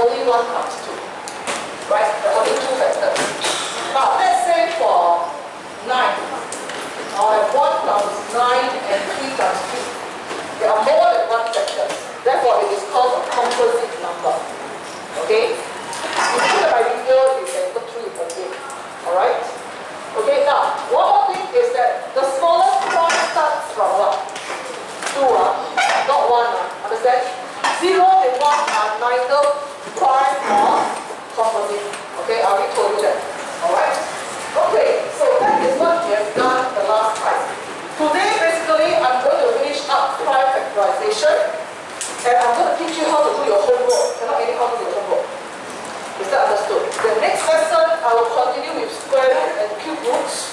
only 1 times 2. Right? There are only 2 factors. Now, let's say for 9, I'll have 1 times 9 and 3 times 2. There are more than 1 factor. Therefore, it is called a composite number. Okay? If you look at my video, you can look through it again. Alright? Okay, now, one more thing is that the smallest prime starts from what? 2, not 1. Understand? 0 and 1 are neither prime nor composite. Okay, I already told you that. Alright? Okay, so that is what we have done the last time. Today, basically, I'm going to finish up prime factorization, and I'm going to teach you how to do your homework. Cannot anyhow do your homework. Is that understood? The next lesson, I will continue with square root and cube roots.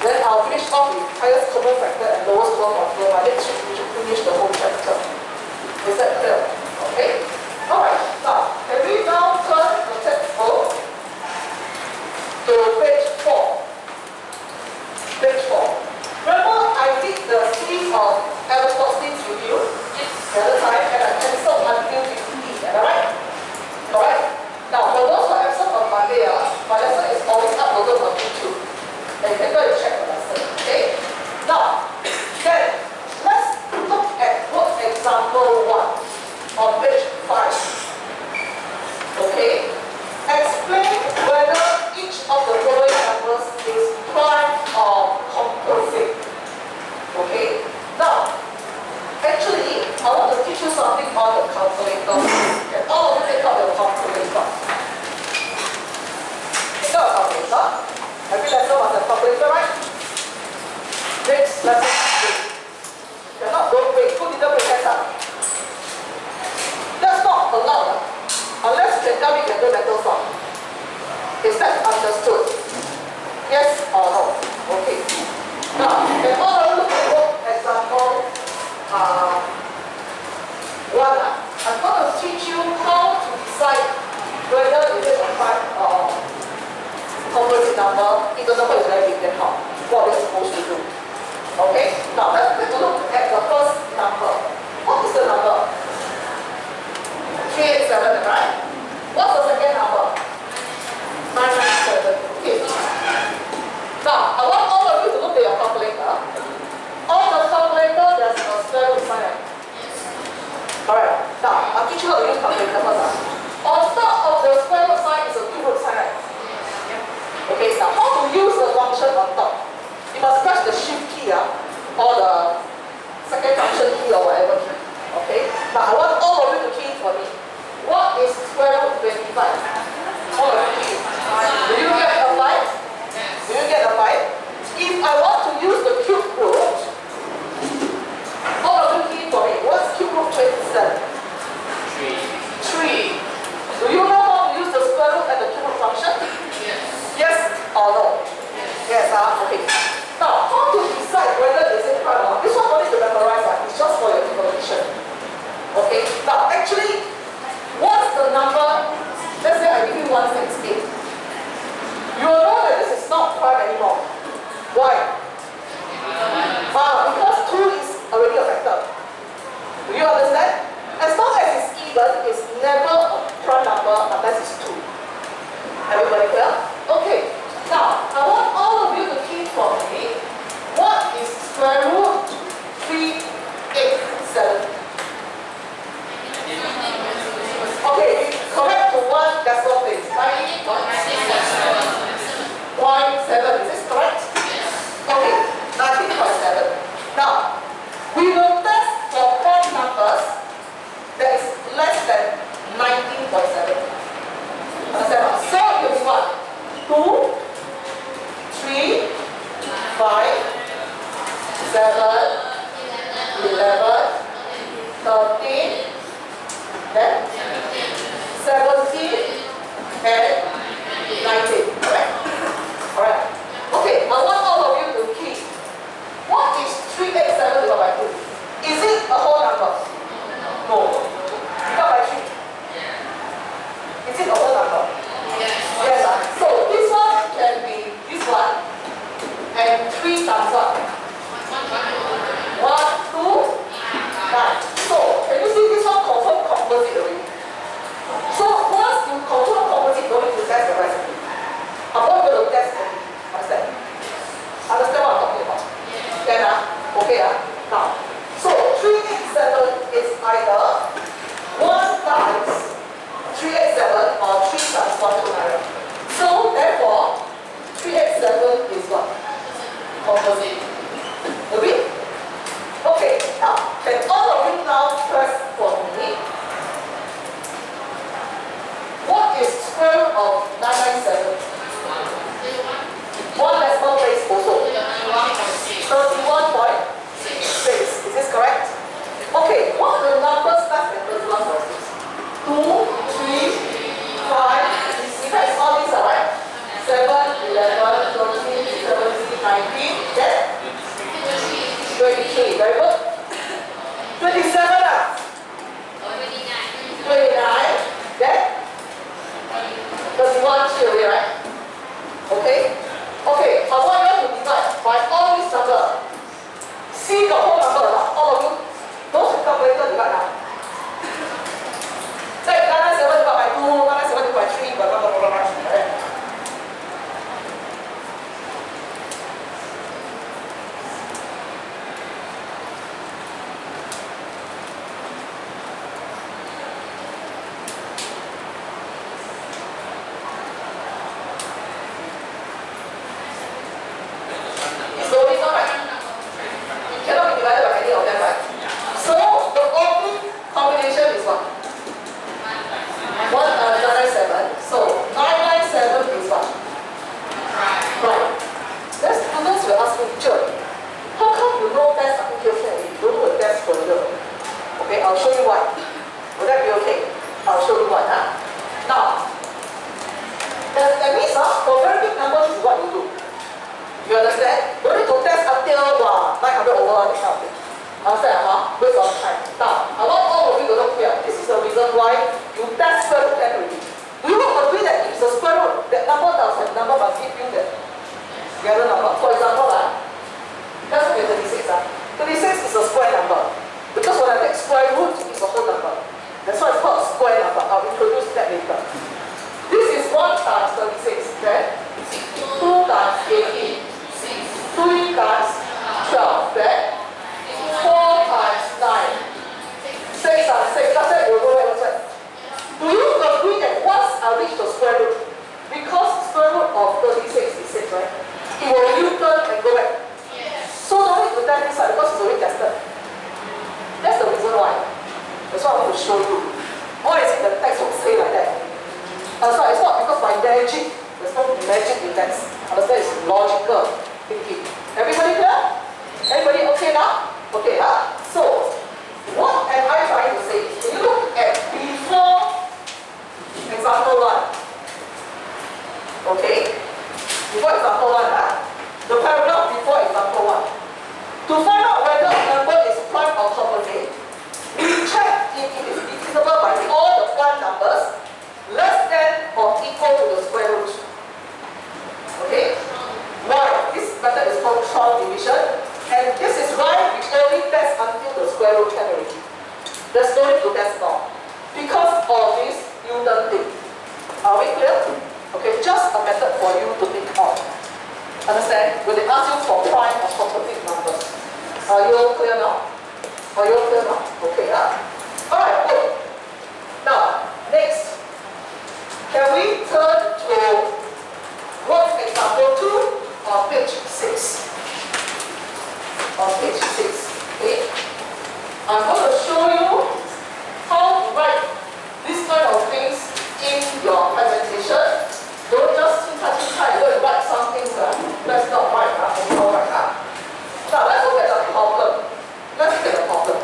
Then I'll finish off with highest common factor and lowest common multiple. By next week, we should finish the whole chapter. Is that clear? Okay? Alright, now, can we now turn the textbook to page 4. Page 4. Remember, I did the series of Aristotle's review the other time, and I cancelled until 15. Am I right? Alright? Now, for those who are absent on Monday, my lesson is always uploaded on YouTube. And you can go and check the lesson. Okay? Now, then, let's look at work example 1 on page 5. Okay? Explain whether each of the following numbers is prime or composite. Okay? Now, actually, I want to teach you something on the calculator. Can all of you take out your calculator? Take out a calculator. Every lesson must have calculator, right? Next lesson. Don't wait. Who didn't bring that up? That's not allowed. Unless you can tell me you can do mental sum. Is that understood? Yes or no? Okay. Now, can all of you look at work example 1? I'm going to teach you how to decide whether it is a prime or composite number. If the number is very big, then how? What we're supposed to do. Okay? Now, let's take a look at the first number. What is the number? 387, right? What's the second number? 997. Okay. Now, I want all of you to look at your calculator. On the calculator, there's a square root sign. Alright. Now, I'll teach you how to use calculator first. On top of the square root sign is a cube root sign. Okay, now how to use the function on top? You must press the shift key or the second function key or whatever key. Okay? Now I want all of you to key for me. What is square root 25? All of you key. Do you get a 5? Do you get a 5? If I want to use the cube root, all of you key for me. What's cube root 27? 3. Do you know how to use the square root and the cube root function? Yes or no? Yes, okay. Now, how to decide whether is it prime or not? This one don't need to memorize, it's just for your information. Okay? Now, actually, what's the number? Let's say I give you 168. You will know that this is not prime anymore. Why? Because 2 is already a factor. Do you understand? As long as it's even, it's never a prime number unless it's 2. Everybody clear? Okay. Now, I want all of you to key for me. What is square root 387? Okay, correct to 1 decimal place. 0.7. Is this correct? Okay, 19.7. Now, we will test for prime numbers that is less than 19.7. Understand? So, you want 2, 3, 5, 7, 11, 13, then 17, and 19. Correct? Alright. blah, blah, blah, blah, blah, right? It's the only one, right? It cannot be divided by any of them, right? So the only combination is what? 997. So 997 is what? Right. Then students will ask me, teacher, how come you know test application and you don't know the test further? Okay, I'll show you why. Will that be okay? I'll show you why. Now, that means for very big numbers is what you do. You understand? You don't need to test until 900 over that kind of thing. Understand? Waste of time. Now, I want all of you to look here. This is the reason why you test square root already. Do you agree that if it's a square root, that number does have number must give you the other number? For example, let's look at 36. 36 is a square number. Because when I take square root, it's a whole number. That's why it's called a square number. I'll introduce that later. This is 1 times 36, then 2 times 18, 3 times 12, then 4 times 9, 6 times 6. That's it, we'll go ahead. What's that? Do you agree that once I reach the square root, because square root of 36 is 6, right? It will U-turn and go back. Yes. So don't need to tell this side because it's already tested. That's the reason why. That's what I want to show you. Why is it the text will say like that? So it's not because by magic. There's no magic in text. Understand? It's logical thinking. Everybody clear? Everybody okay now? Okay, So, what am I trying to say? When you look at before example 1. Okay? Before example 1, the paragraph before example 1. To find out whether a number is prime or composite, we check if it is divisible by all the prime numbers less than or equal to the square root. Okay? Why? This method is called trial division, and this is why we only test until the square root can already. There's no need to test now. Because of this U-turn thing. Are we clear? Okay, just a method for you to think of. Understand? When they ask you for prime or composite numbers. Are you all clear now? Are you all clear now? Okay, Alright, good. Now, next. Can we turn to work example 2 on page 6? On page 6. Okay? I'm going to show you how to write this kind of things in your presentation. Don't just go and write some things. That's not right. That's not right. Now let's look at the problem. Let's look at the problem.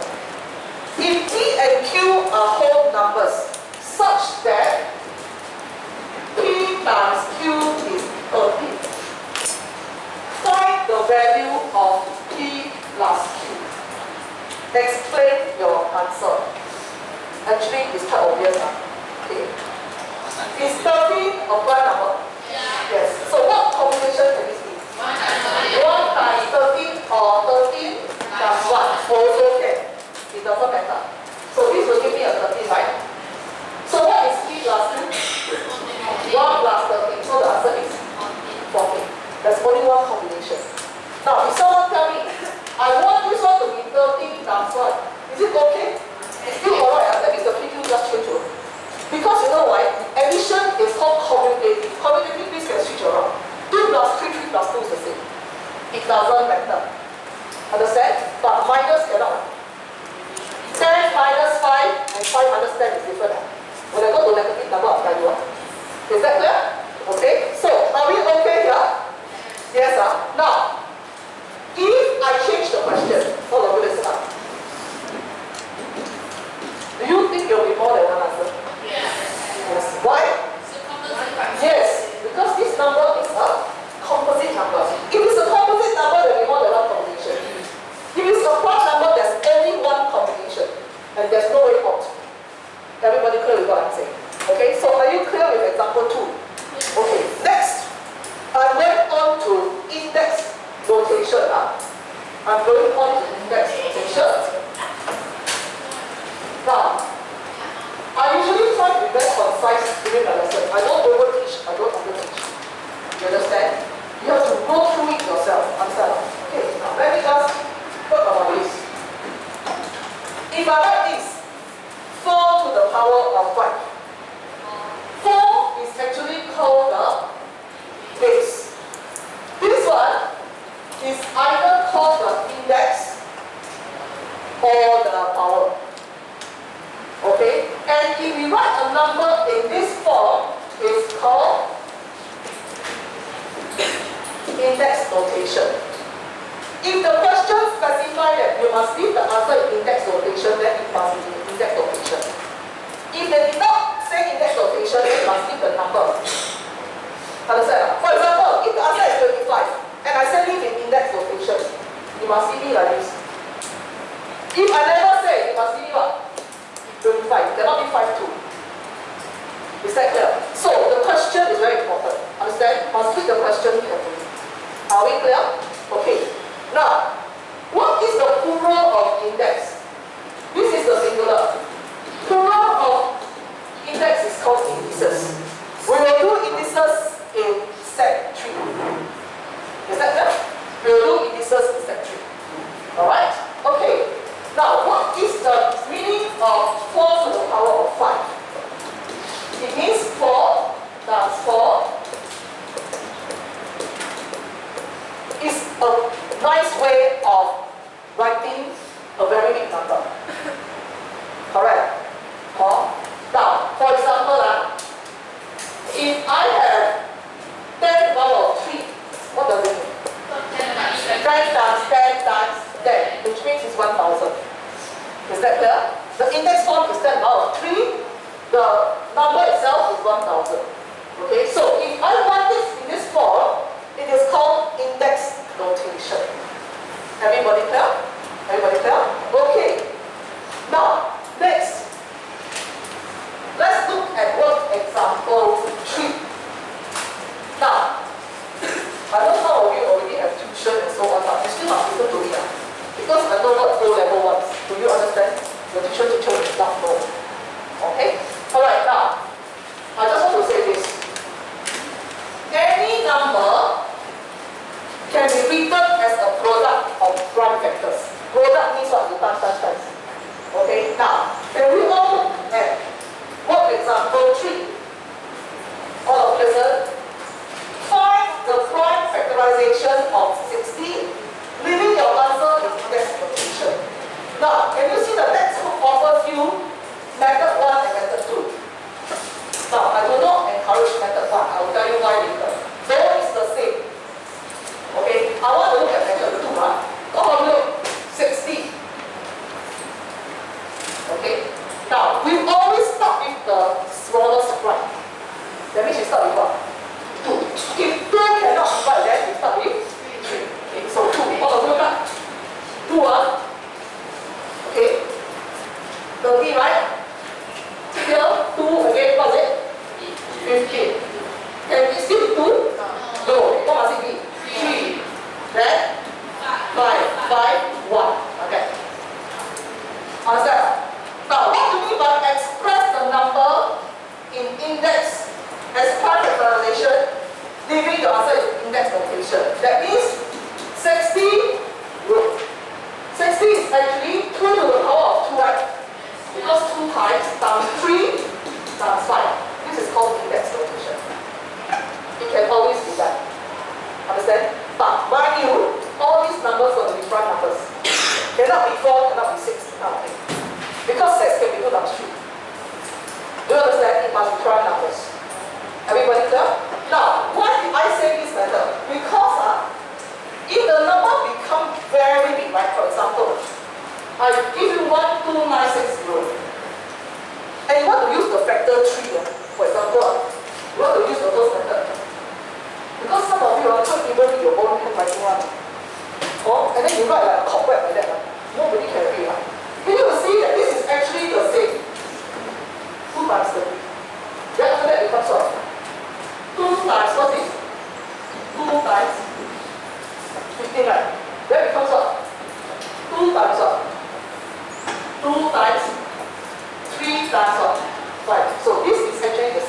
If P and Q are whole numbers such that P times Q is 30, find the value of P plus Q. Explain your answer. Actually, it's quite obvious. Okay. Is 30 a prime number? Yeah. Yes. So what combination can this be? 1 times 13 or 13 plus 1 also can. It doesn't matter. So this will give me a 13, right? So what is P plus Q? 1 plus 13. So the answer is 14. There's only one combination. Now, if someone tell me, I want this one to be 13 times 1, is it okay? It's still alright. That means the PQ just change over. Because you know why? Addition is called commutative. Commutative means can switch around. 2 plus 3, 3 plus 2 is the same. It doesn't matter. Understand? But minus cannot. 10 minus 5 and 5 minus 10 is different. When I go to negative number, I'll tell you what. Is that clear? Okay? So, are we okay here? Yes, Now, if I change the question, hold on, listen up. Do you think there will be more than one answer? Yes. Why? Yes, because this number is a composite number. If it's a composite number, there will be more than one combination. If it's a prime number, there's only one combination, and there's no way out. Everybody clear with what I'm saying? Okay, so are you clear with example 2? Okay, next. I went on to index notation. I'm going on to index notation. Now, I usually try to be very emphasize during the lesson. I don't overteach, I don't underteach. You understand? You have to go through it yourself. Understand? Okay, now let me just talk about this. If I write this, 4 to the power of 5. 4 is actually called the base. This one is either called the index or the power. Okay? And if we write a number in this form, it's called index notation. If the question specifies that you must leave the answer in index notation, then it must be in index notation. If they did not say index notation, then you must leave the number. Understand? For example, if the answer is 25, and I say leave in index notation, you must leave me like this. If I never say, you must leave me what? 25. It cannot be 52. Is that clear? So the question is very important. Understand? Must read the question carefully. Are we clear? Okay. Now, what is the plural of index? This is the singular. Plural of index is called indices. We will do indices in set 3. Is that clear? We will do indices in set 3. Alright? Okay. Now, what is the meaning of 4 to the power of 5? It means 4 times 4 is a nice way of writing a very big number. Correct? Now, for example, if I have 10 to the power of 3, what does it mean? 10 times 10 times 10, which means it's 1,000. Is that clear? The index form is 10 to the power of 3. The number itself is 1,000. Okay, so if I write this in this form, it is called index notation. Everybody clear? Everybody clear? Okay. Now, next, let's look at work example 3. Now, I know some of you already have tuition and so on, but you still must listen to me. Because I know what O-level wants. Do you understand? Your teacher will not know. Okay? Alright, now, I just want to say this. Any number can be written as a product of prime factors. Product means what? You times. Okay? Now, can we all look at work example 3? All of listen. Find the prime factorization of 60, leaving your answer in index notation. Now, can you see the textbook offers you method 1 and method 2? Now, I do not encourage method 1. I will tell you why later. Though it's the same. Okay, I want to look at method 2. Oh, look, 60. Okay, now, we always start with the smallest prime. That means you start with what? 2. If 2 cannot divide, then you start with 3. Okay, so 2. All of you got 2. Okay. 30, right? Here, 2 again, what is it? 15. Can we still 2? No. What must it be? 3. Then 5, 1. Okay. Understand? Now, what do we mean by express the number in index as prime factorization, leaving your answer in index notation? That means 60 root. 60 is actually 2 to the power of 2, right? Because 2 times 3 times 5. This is called index notation. It can always be done. Understand? But mind you, all these numbers are going to be prime numbers. Cannot be 4, cannot be 6. Nothing. Because 6 can be 2 times 3. Do you understand? It must be prime numbers. Everybody clear? Now, why did I say this method? Because if the number becomes very big, right? For example, I give you 12960, and you want to use the factor 3, for example, you want to use the first method. Because some of you can't even read your own handwriting one. Oh, and then you write like a cobweb like that. Nobody can read. Can you see that this is actually the same? 2 times 30. Then after that it comes what? 2 times what is? 2 times 15, right? Then it comes what? 2 times what? 2 times 3 times what? 5. So this is actually the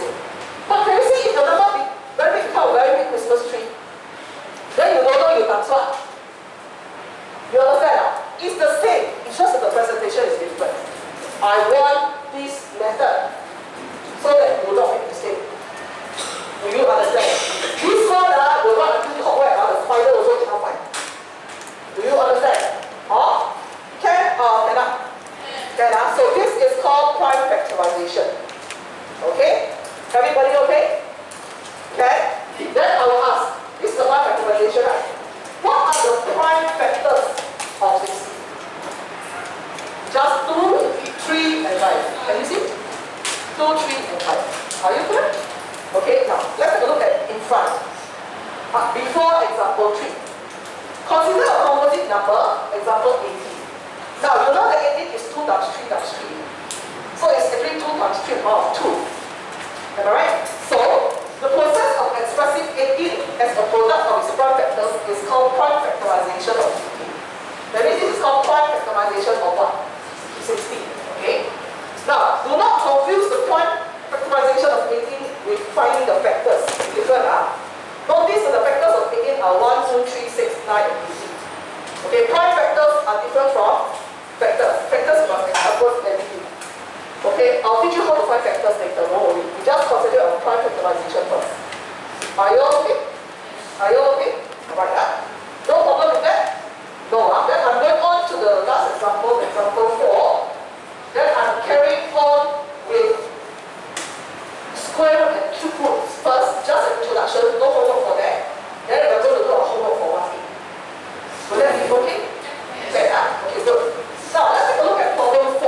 2, 3, and 5. Are you clear? Okay, now let's take a look at in front. Before example 3. Consider a composite number, example 18. Now you know that 18 is 2 times 3 times 3. So it's actually 2 times 3 power of 2. Am I right? So the process of expressing 18 as a product of its prime factors is called prime factorization of 18. That means this is called prime factorization of what? 16. Okay? Now, do not confuse the prime factorization of 18 with finding the factors. Different, Notice that the factors of 18 are 1, 2, 3, 6, 9, and 18. Okay, prime factors are different from factors. Factors must encompass everything. Okay, I'll teach you how to find factors later, don't worry. We just concentrate on prime factorization first. Are you okay? Are you okay? Alright, no problem with that? No, then I'm going on to the last example, example 4. Then I'm carrying on with square root and cube roots. First, just an introduction, no homework for that. Then we're going to do our homework for 1 week. Will that be okay? Okay, okay, good. Now, let's take a look at problem 4.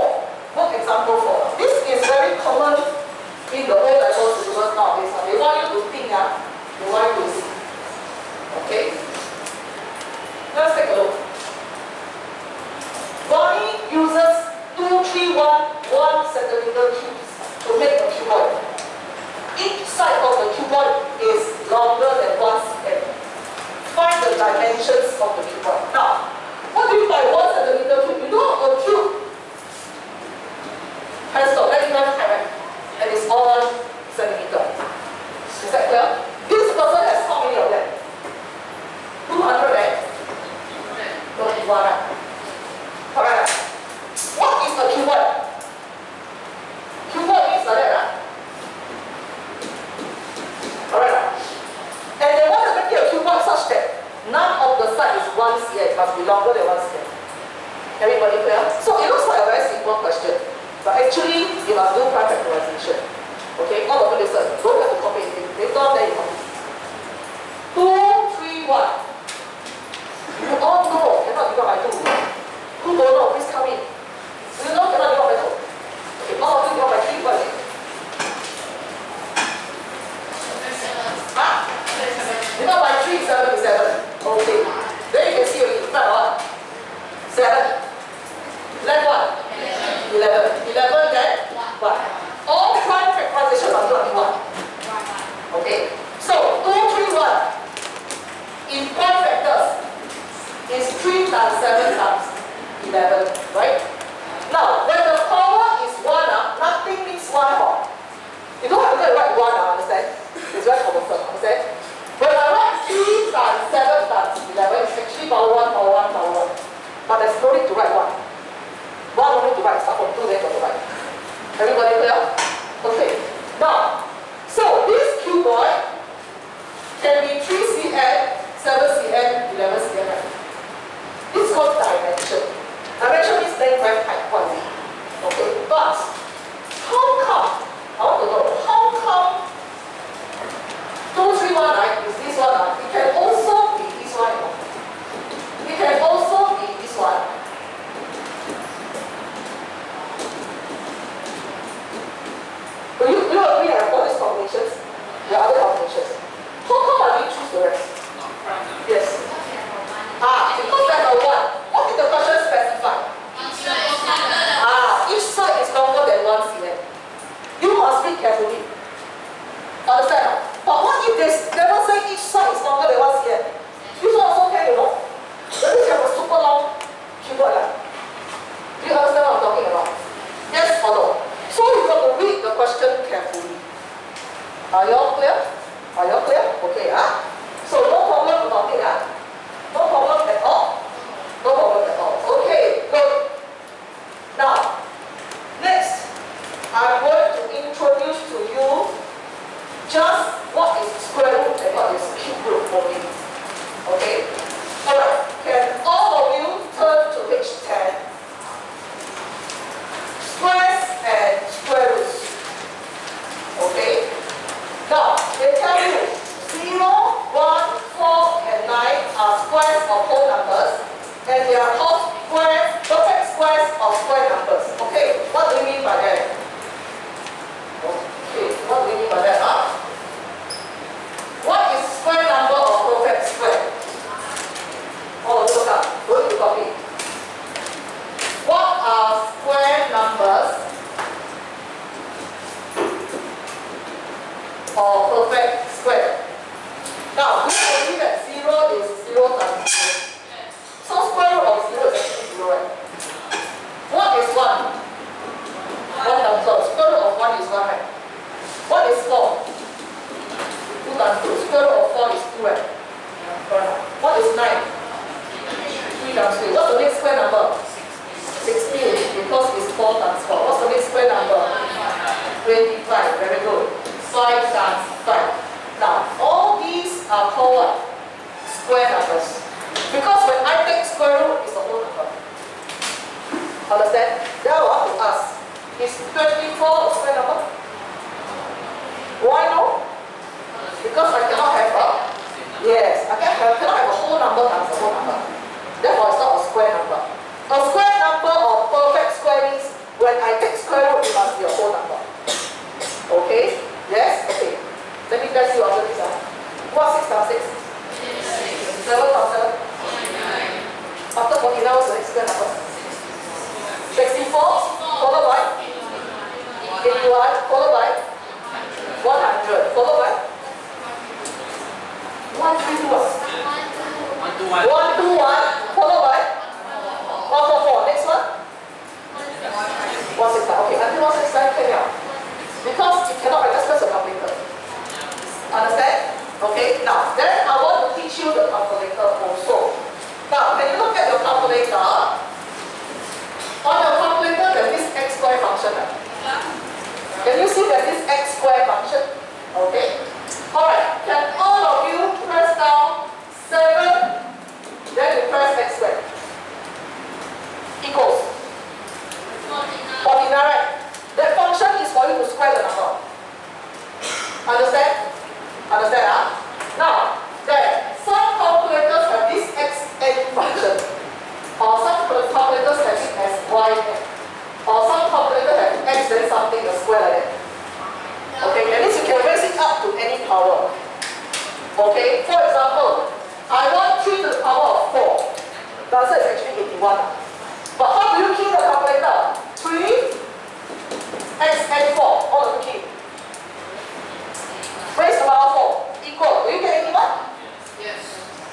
Look example 4. This is very common in the O-level syllabus nowadays. They want you to think, they want you to see. Okay? Let's take a look. Bonnie uses 2, 3, 1 centimeter cubes to make a cuboid. Each side of the cuboid is longer than 1 cm. Find the dimensions of the cuboid. Now, what do you mean by 1 centimeter cube? You know a cube has got very much height, and it's all 1 centimeter. Is that clear? This person has how many of them? 200 and 21. Alright. What is a cuboid? Cuboid means like that. Alright. And they want to make a cuboid such that none of the side is 1 cm. It must be longer than 1 cm. Everybody clear? So it looks like a very simple question. But actually, you must do prime factorization. Okay? All of you listen. Don't have to copy anything. Later on, then you copy. 2, 3, 1. You all know. Cannot divide by 2. Who don't know? Please come in. You know cannot divide by 2. Okay, all of you divide by 3. What is it? Divide by 3, 7 is 7. Okay. Then you can see already. Divide what? 7. Left what? 11. 11 then what? All prime factorization must do until what? Okay. So 2, 3, 1 in prime factors is 3 times 7 times 11, right? Now, when the power is 1, nothing means 1 more. You don't have to write 1, understand? It's very common, understand? When I write 3 times 7 times 11, it's actually power 1, power 1, power 1. But there's no need to write 1. 1 no need to write, start from 2 then go to write. Everybody clear? Okay. Now, so this cuboid can be 3 cm, 7 cm, 11 cm. It's called dimension. Dimension means length, breadth, height, what is it? Okay, but how come, I want to know, how come 2, 3, 1 is this one? It can also be this one. It can also be this one. Do you agree that I have all these combinations? There are other combinations. How come I didn't choose the rest? Yes. Because there's a 1. What did the question specify? Each side is longer than 1 cm. You must read carefully. Understand? But what if they never say each side is longer than 1 cm? This one also can, you know. That means you have a super long cuboid. Do you understand what I'm talking about? Yes or no? So you got to read the question carefully. Are you all clear? Are you all clear? Okay, So no problem about it, No problem at all. No problem at all. Okay, good. Now, next, I'm going to introduce to you just what is square root and what is cube root for me. Okay? Alright, can all of you turn to page 10? Squares and square roots. Okay? Now, they tell you 0, 1, 4, and 9 are squares of whole numbers, and they are called squares, perfect squares of square numbers. Okay, what do you mean by that? or perfect square? Now, we agree that 0 is 0 times 0. So square root of 0 is actually 0, right? What is 1? 1 times 4. Square root of 1 is 1, right? What is 4? 2 times 2. Square root of 4 is 2, right? What is 9? 3 times 3. What's the next square number? 16, because it's 4 times 4. What's the next square number? 25. Very good. 5 times 5. Now, all these are called what? Square numbers. Because when I take square root, it's a whole number. Understand? Now I want to ask, is 24 a square number? Why no? Because I cannot have a, yes, I cannot have a whole number times a whole number. Therefore, it's not a square number. A square number or perfect square means when I take square root, it must be a whole number. Okay? Yes? Okay. Let me test you after this. What's 6 times 6? 7 times 7? After 49, what's the next square number? 64, followed by 81, followed by 100, followed by 131. 121, followed by 144. Next one? 169. Okay, until 169 came out. Because you cannot just press a calculator. Understand? Okay, now then I want to teach you the calculator also. Now, when you look at your calculator, on your calculator there's this x square function. Can you see there's this x square function? Okay. Alright, can all of you press down 7, then you press x squared. Equals 49, right? That function is for you to square the number. Understand? Understand, huh? Now, then, some calculators have this xn function, or some calculators have it as yn, or some calculators have x then something, a square like that. Okay, that means you can raise it up to any power. Okay, for example, I want 3 to the power of 4. The answer is actually 81. But how do you key the calculator? 3 x and 4, all of the key. Raise to the power of 4 equal. Do you get 81? Yes.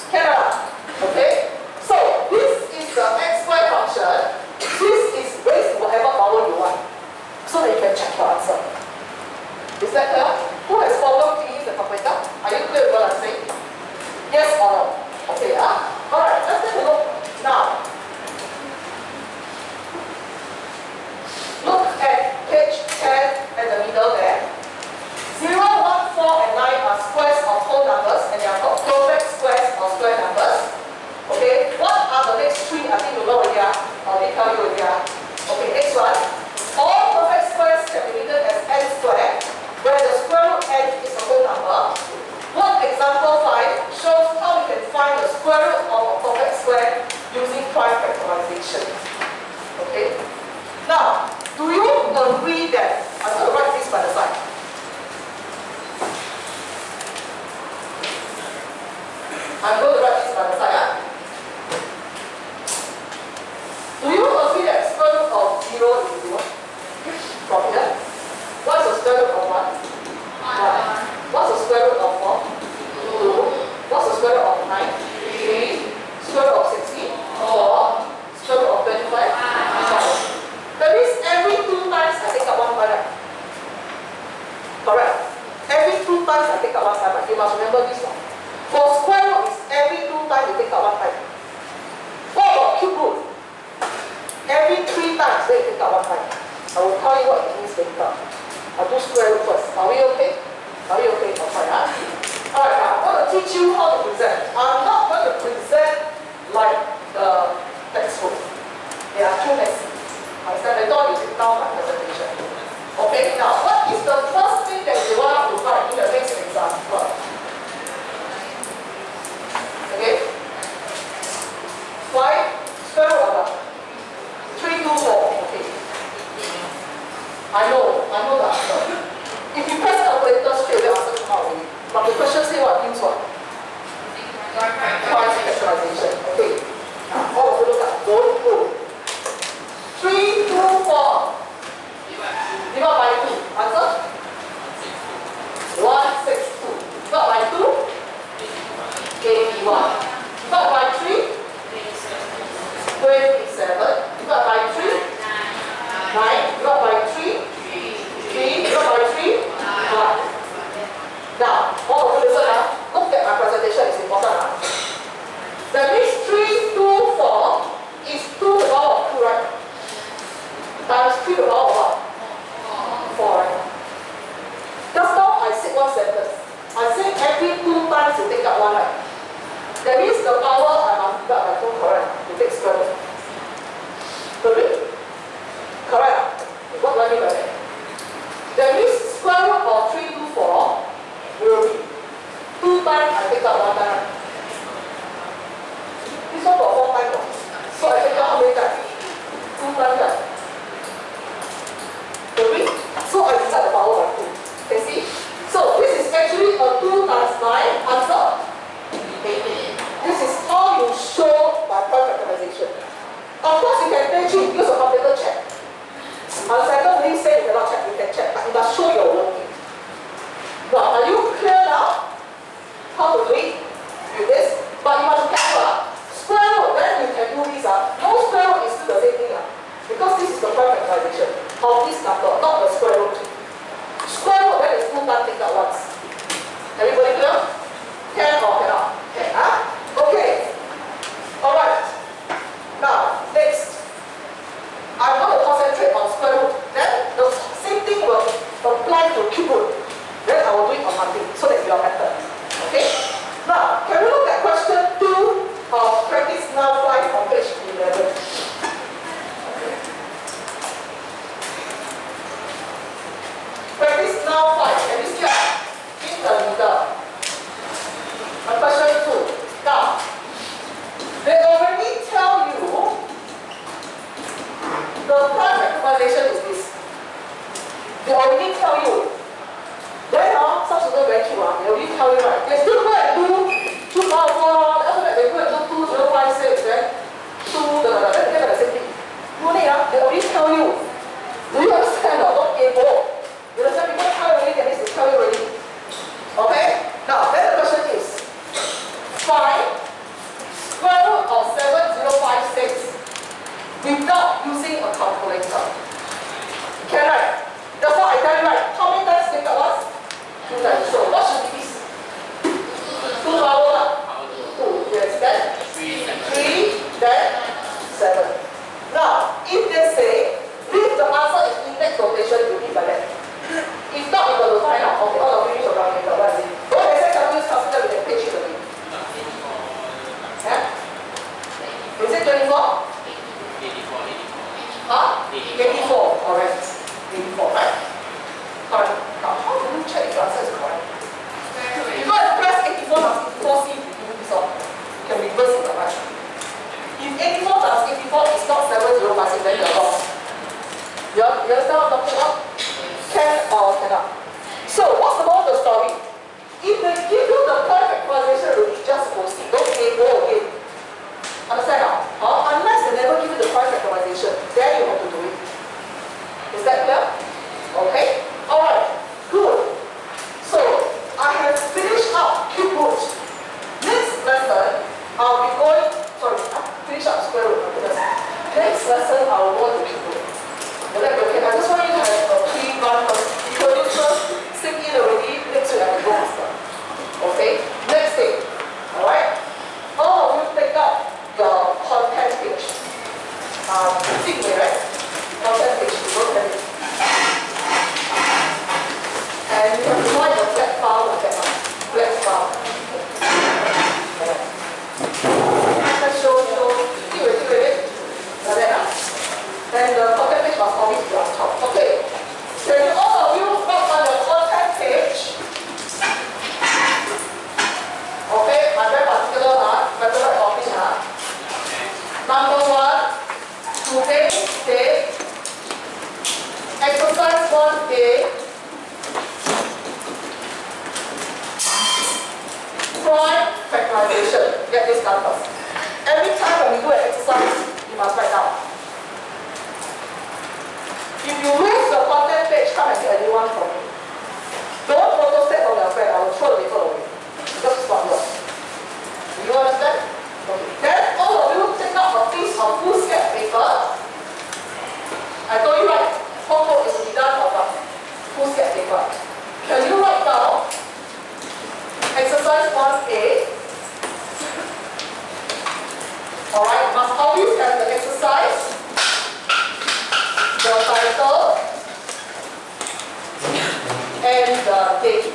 Cannot. Okay? So this is the x square function. This is raised to whatever power you want. So that you can check your answer. Is that clear? Who has problem keying the calculator? Are you clear with what I'm saying? Yes or no? Okay, alright, let's take a look now. Look at page 10 at the middle there. 0, 1, 4, and 9 are squares of whole numbers, and they are called perfect squares or square numbers. Okay, what are the next 3? I think you know already. Or they tell you already. Okay, next one. All perfect squares can be written as n squared, where the square root n is a whole number. Work example 5 shows how we can find the square root of a perfect square using prime factorization. Okay. Now, do you agree that I'm going to write this by the side? I'm going to write this by the side. Do you agree that square root of 0 is 0? From here. What's the square root of 1? 1. What's the square root of 4? 2. What's the square root of 9? 3. Square root of 16? 4. Square root of 25? 5. That means every 2 times I take up 1 pi. Correct. Every 2 times I take up 1 pi. You must remember this one. For square root is every 2 times you take up 1 pi. What about cube root? Every 3 times they take up 1 pi. I will tell you what it means later. I'll do square root first. Are we okay? Are we okay? Okay, alright, now I'm going to teach you how to present. I'm not going to present like the textbook. They are too messy. Understand? I thought you sit down my presentation. Okay, now what is the first thing that you want to write in the next example? Okay? 5 square root of what? 3, 2, 4. Okay. I know the answer. If you press calculator straight, the answer come out already. But the question say what? Means what? Prime factorization. Okay. Now, all of you look at going through. 3, 2, 4. Divide by 2. Answer? one sentence. I say every 2 times you take out 1, right? That means the power I multiply by 2, correct? You take square root. Correct? Correct? What do I mean by that? That means square root of 3 to 4 will be 2 times I take out 1 time. This one got 4 times. So I take out how many times? 2 times, right? Correct? So I divide the power by 2. Can see? So this is actually a 2 times 9 answer. 18. This is how you show by prime factorization. Of course, you can take it, use a computer check. I don't really say you cannot check, you can check, but you must show your working. Now, are you clear now how to do it with this? But you must be careful. Square root, then you can do this. No square root is still the same thing. Because this is the prime factorization of this number, not the square root. Square root, then is 2 times take out once. Everybody clear? Can or cannot? Can, Okay. Alright. Now, next. I'm going to concentrate on square root. Then the same thing will apply to cube root. Then I will do it on Monday so that you are better. Okay? Now, can we look at question 2 of practice now 5 on page 11? Okay. Practice now 5. Can you see that? In the middle. Question 2. Now, they already tell you the prime factorization is this. They already tell you. Then some students very cute, they already tell you, right? They still go and do 2 power 4, after that they go and do 2056, then 2, then they get the same thing. No need, they already tell you. Do you understand or not able? You understand? People tell you already, that means they tell you already. Okay? Now, then the question is, find square root of 7056 without using a calculator. Can I? That's what I tell you, right? How many times take out once? 2 times. So what should be this? 2 power 2. Yes, then 3, then 7. Now, if they say leave the answer in index notation, you need by that. If not, you got to find out. Okay, all of you use your calculator. What is it? When they say can we use calculator, we can page it again. Yeah? Is it 24? 84, correct. 84, right? Correct. Now, how do you check if the answer is correct? You go and press 84 times 84, see if you do this off. You can reverse it, right? If 84 times 84 is not 7056, then you're lost. You understand what I'm talking about? Can or cannot? So, what's the moral of the story? If they give you the prime factorization, you just proceed. Don't say go again. Understand now? Unless they never give you the prime factorization, then you have to do it. Is that clear? Okay? Alright. Good. So, I have finished up cube root. Next lesson, I'll be going, finish up square root. Next lesson, I'll go to cube root. Will that be okay? I just want you to have a pre-run first. Because you first sink in already, next week I can go faster. Okay? Next thing. Alright? All of you take up your content page. Right? Content page, you don't have it. And you have to find the flat file like that one. Flat file. Let's show, see with it. Like that. And the content page must always be on top. Okay. Can you all of you work on your content page? Okay, I'm very particular, method of talking. Number 1, today, exercise 1A, prime factorization. Get this done first. Every time when we do an exercise, you must write down. If you lose the content page, come and get a new one from me. Don't photostat from your friend, I will throw the paper away. Because it's not yours. Do you understand? Okay. Then all of you take out a piece of foolscap paper. I told you right, homework is to be done on foolscap paper. Can you write down exercise 1A? Alright, must always have the exercise, the title, and the date.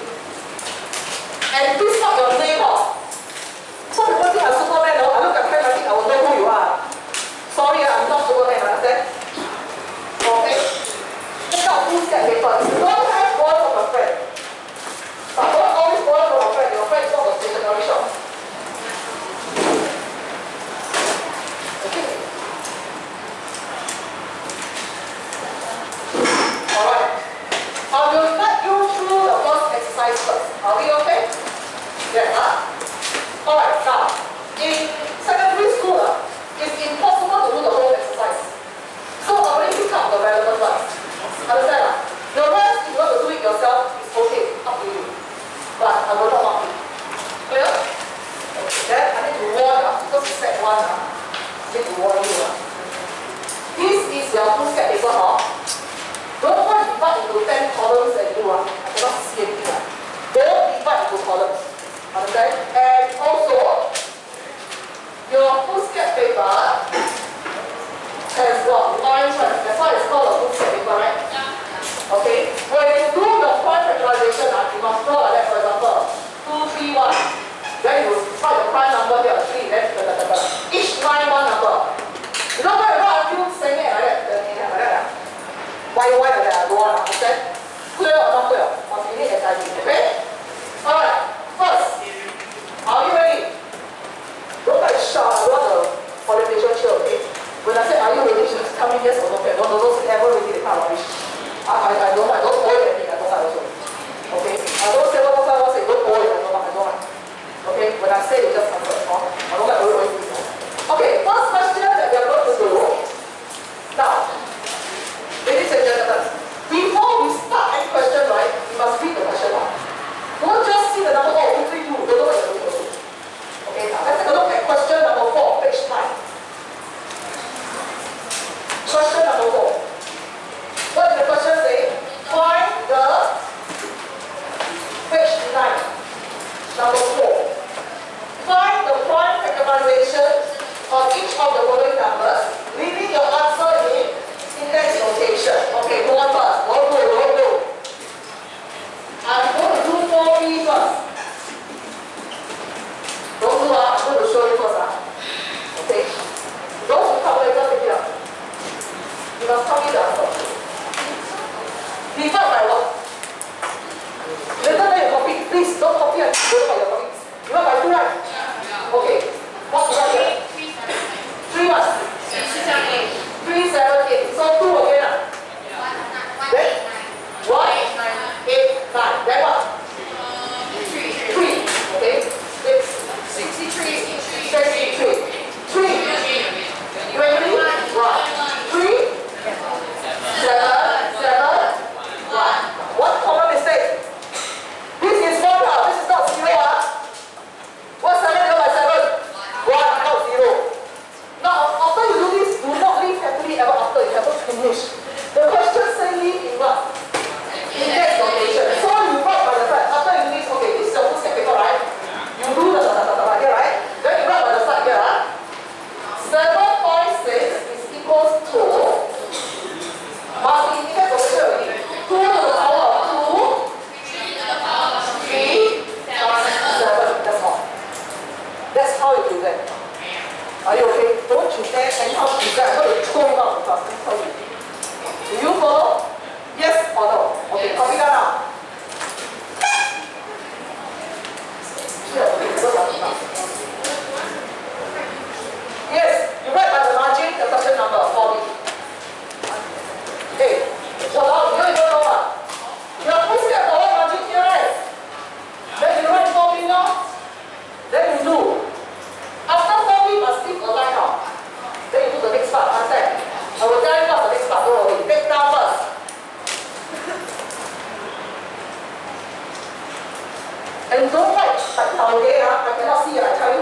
And don't write like down there, I cannot see it, I tell you.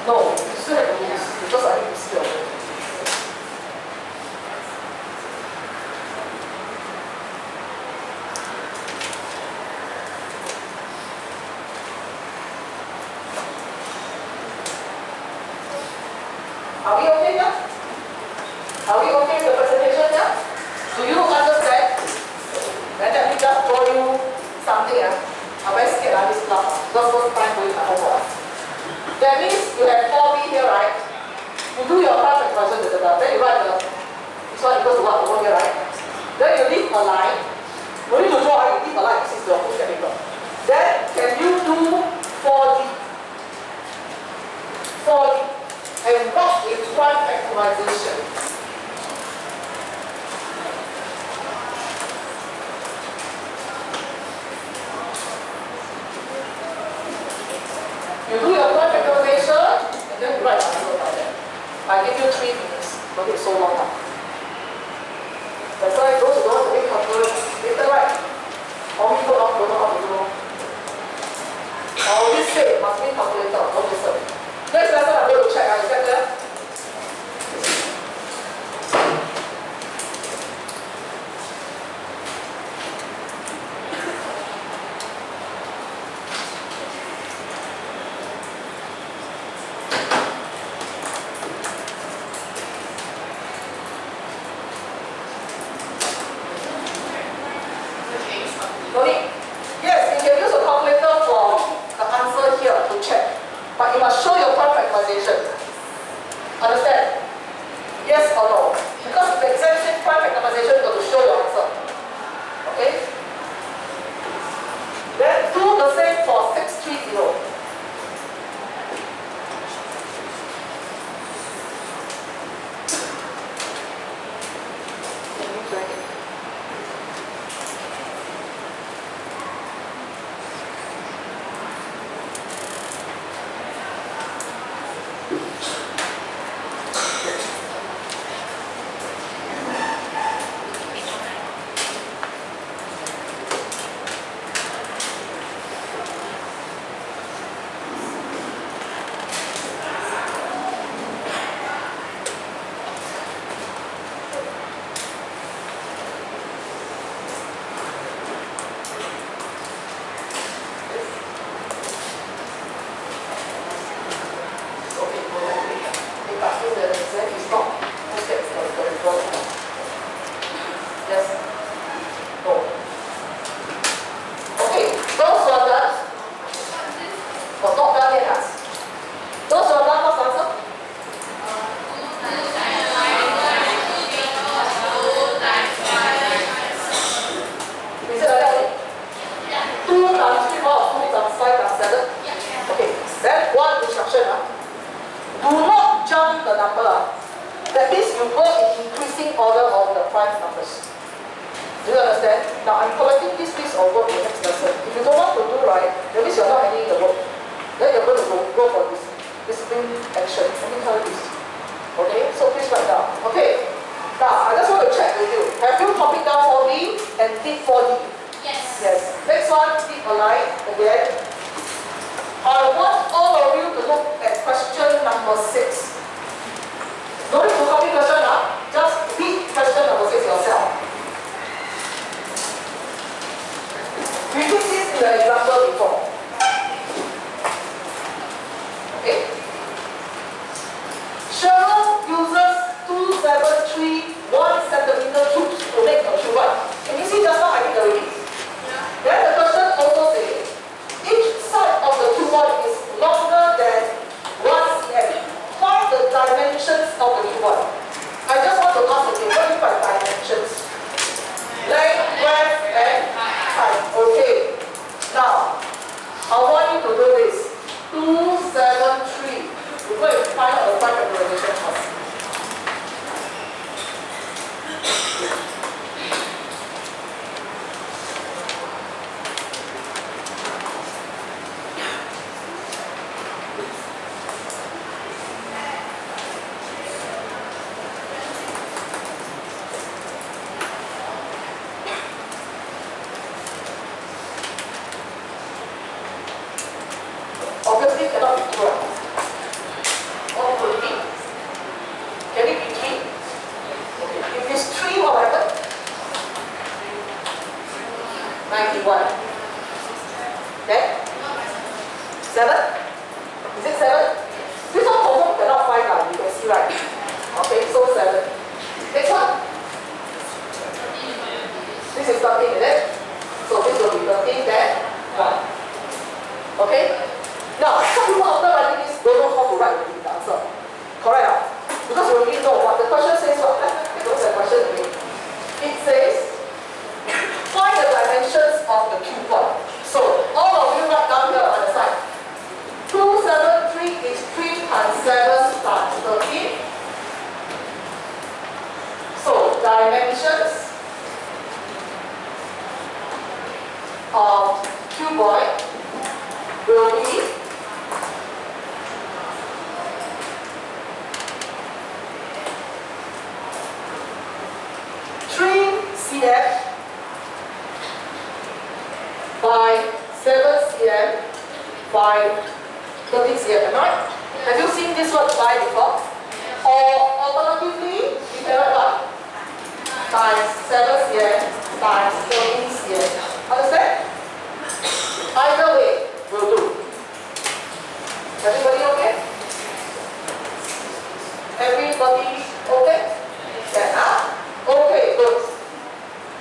No, you still have to use because I need to see it. Are we okay now? Are we okay with the presentation now? Do you understand? Then let me just draw you something. I'm very scared of this class. Just first time doing my homework. That means you have 4B here, right? You do your prime factorization, then you write this one equals to what over here, right? Then you leave a line. No need to draw, you leave a line. This is your full paper. Then can you do 4D? 4D. And what is prime factorization? You do your prime factorization, and then you write the answer by that. I give you 3 minutes, but it's so long now. That's why those who don't want to make calculus, later right? Or we don't know how to do. I always say, must be calculator, don't listen. Next lesson I'm going to check, is that clear? Yes, you can use a calculator for the answer here to check. But you must show your prime factorization. Understand? Yes or no? Because if the exam says prime factorization, you have to show your answer. Okay? Then do the same for 630. That means you go in increasing order of the prime numbers. Do you understand? Now I'm collecting this piece of work in the next lesson. If you don't want to do right, that means you're not handling the work. Then you're going to go for this discipline action. Let me tell you this. Okay? So please write down. Okay. Now I just want to check with you. Have you copied down 4D and did 4D? Yes. Yes. Next one, did a line again. I want all of you to look at question number 6. No need to copy question, just read question number 6 yourself. We did this in the example before. Okay? Cheryl uses 273 1 centimeter tubes to make a tuba. Can you see just now I did already? Yeah. Then the question also says, each side of the tuba is longer than 1 cm. Find the dimensions of the tuba. I just want to ask again, what do you mean by dimensions? Length, breadth, and height. Okay. Now, Q1. Okay? 7? Is it 7? This one confirm cannot find out, you can see right. Okay, so 7. Next one? This is 13, is it? So this will be 13, then 1. Okay? Now, some people after writing this don't know how to write the answer. Correct? Because we already know what the question says. What? Let's take a look at the question again. It says, find the dimensions of the cube point. So, all of you write down here on the side. 273 is 3 times 7 times 13. So, dimensions of cuboid will be 3 cm by 7 cm by 13 cm. Am I right? Have you seen this one by before? Or alternatively, you can write what? Times 7 cm times 13 cm. Understand? Either way will do. Everybody okay? Everybody okay? Yeah. Okay, good.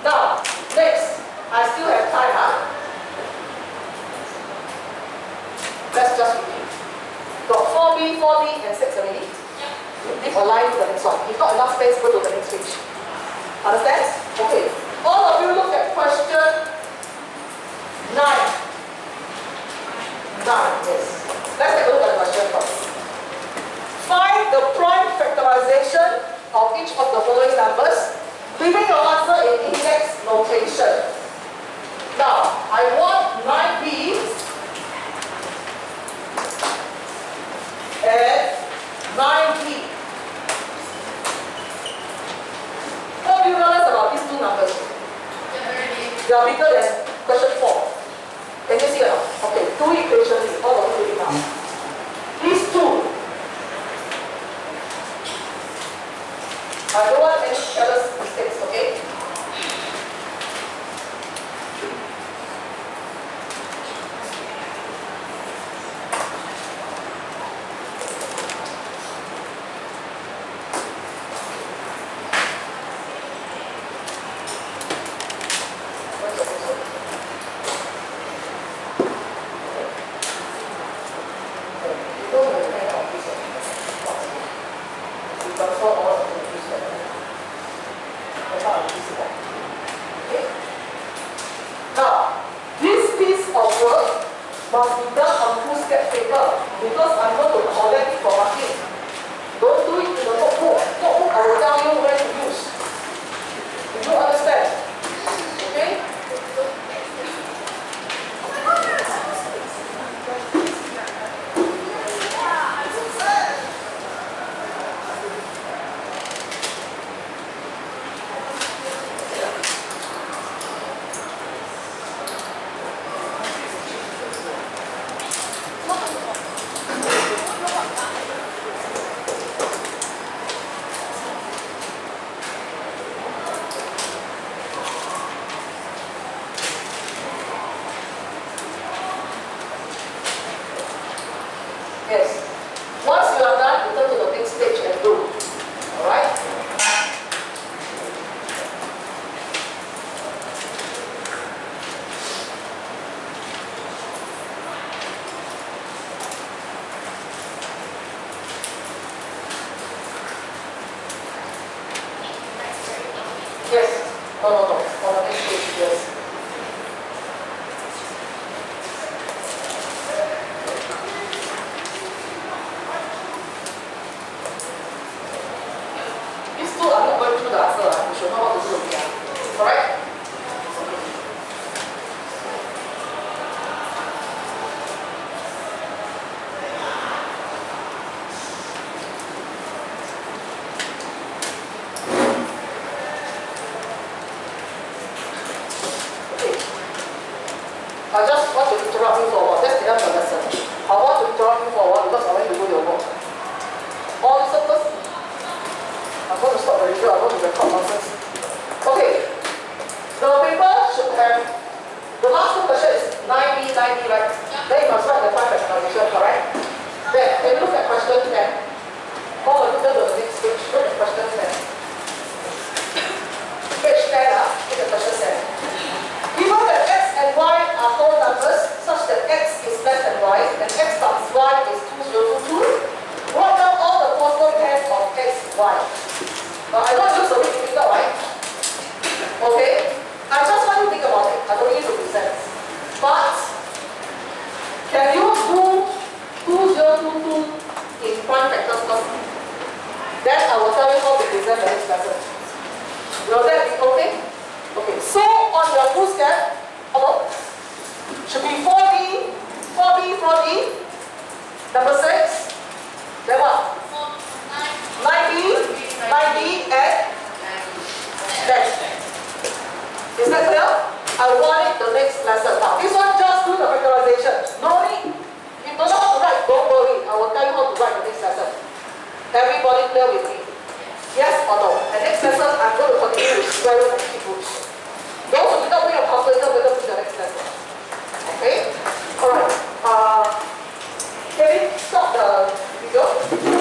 Now, next, I still have time, huh? Let's just repeat. Got 4B, 4D, and 6 already. Leave a line to the next one. If not enough space, go to the next page. Understand? Okay. All of you look at question 9. 9, yes. Let's take a look at the question first. Find the prime factorization of each of the following numbers, leaving your answer in index notation. Now, I want 9B and 9D. What do you realize about these two numbers? They are bigger than question 4. Can you see it now? Okay, two equations, all of you do it now. These two, I don't want any careless mistakes, okay? Must be done on foolscap paper because I'm going to collect it for marking. Don't do it in the notebook. Notebook I will tell you where to use. Do you understand? Okay? Yes. Once you are done, you turn to the next stage and do. Alright? Yes. No. On the next stage, yes. I just want to interrupt you for a while. That's enough for lesson. I want to interrupt you for a while because I want to do your work. All listen first. I'm going to stop the video. I'm going to record nonsense. Okay. The paper should have the last 9B, right? Then you must write the prime factorization, correct? Then, can you look at question 10? Go on, turn to the next page, look at question 10. Page 10, look at question 10. Given that x and y are whole numbers, such that x is less than y, and x times y is 2022, write down all the possible pairs of x, y. Now, I know it looks a bit difficult, right? Okay? I just want you to think about it. I don't need to present. But, can you do 2022 in prime factors first? Then I will tell you how to present the next lesson. Will that be okay? Okay, so on your full step, should be 4B, 4B, 4B, number 6, then what? 9B, 9B, and then. Is that clear? I want it the next lesson. Now, this one just do the factorization. No need. If you don't know how to write, don't worry. I will tell you how to write the next lesson. Everybody clear with me? Yes or no? And next lesson, I'm going to continue with square root and cube roots. Those who do not bring a calculator, better bring the next lesson. Okay? Alright. Can we stop the video?